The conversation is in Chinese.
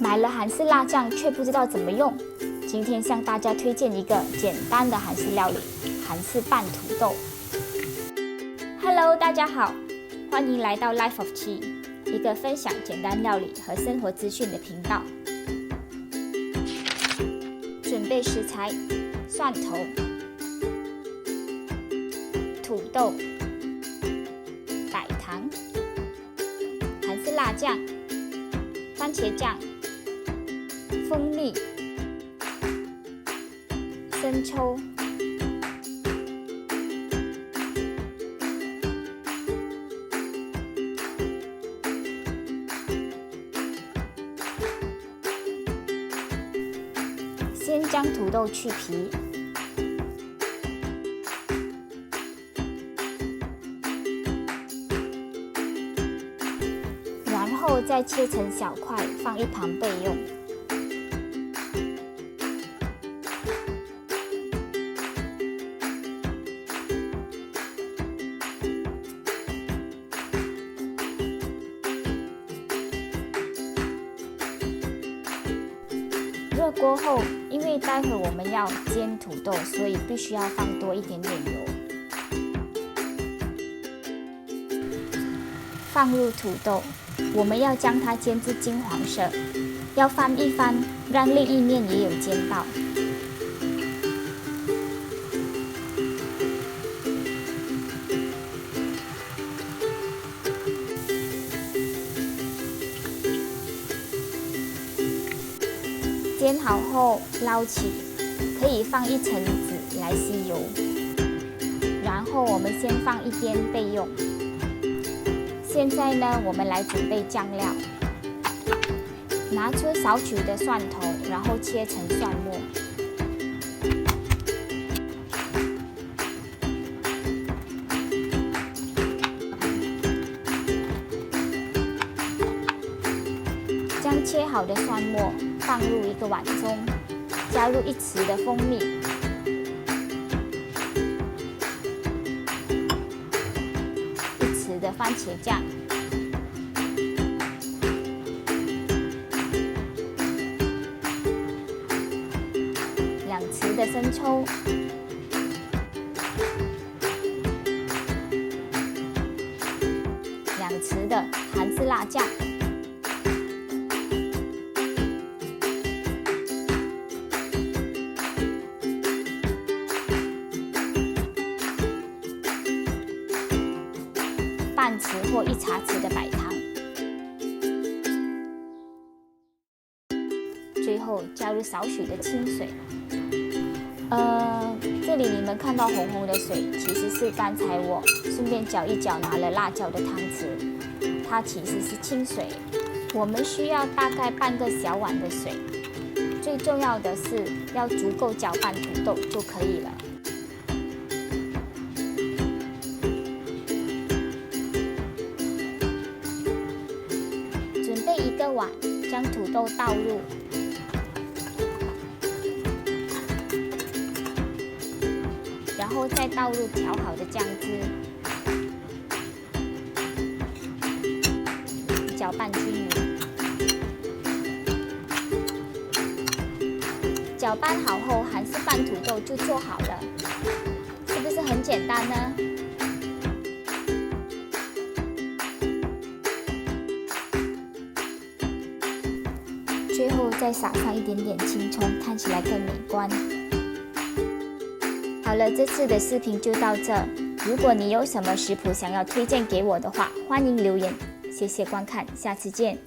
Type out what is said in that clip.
买了韩式辣酱却不知道怎么用，今天向大家推荐一个简单的韩式料理——韩式拌土豆。Hello， 大家好，欢迎来到 Life of Chi， 一个分享简单料理和生活资讯的频道。准备食材：蒜头、土豆、白糖、韩式辣酱、番茄酱、蜂蜜、生抽、先将土豆去皮，然后再切成小块，放一旁备用。热锅后，因为待会我们要煎土豆，所以必须要放多一点点油。放入土豆，我们要将它煎至金黄色，要翻一翻，让另一面也有煎到。煎好后捞起，可以放一层纸来吸油。然后我们先放一边备用。现在呢，我们来准备酱料。拿出少许的蒜头，然后切成蒜末。将切好的蒜末放入一个碗中，加入1匙的蜂蜜，1匙的番茄酱，2匙的生抽，2匙的韩式辣酱。半匙或1茶匙的白糖，最后加入少许的清水。这里你们看到红红的水，其实是刚才我顺便搅一搅拿了辣椒的汤匙，它其实是清水。我们需要大概半个小碗的水，最重要的是要足够搅拌土豆就可以了。一个碗，将土豆倒入，然后再倒入调好的酱汁，搅拌均匀。搅拌好后，韩式拌土豆就做好了，是不是很简单呢？最后再撒上一点点青葱，看起来更美观。好了，这次的视频就到这。如果你有什么食谱想要推荐给我的话，欢迎留言。谢谢观看，下次见。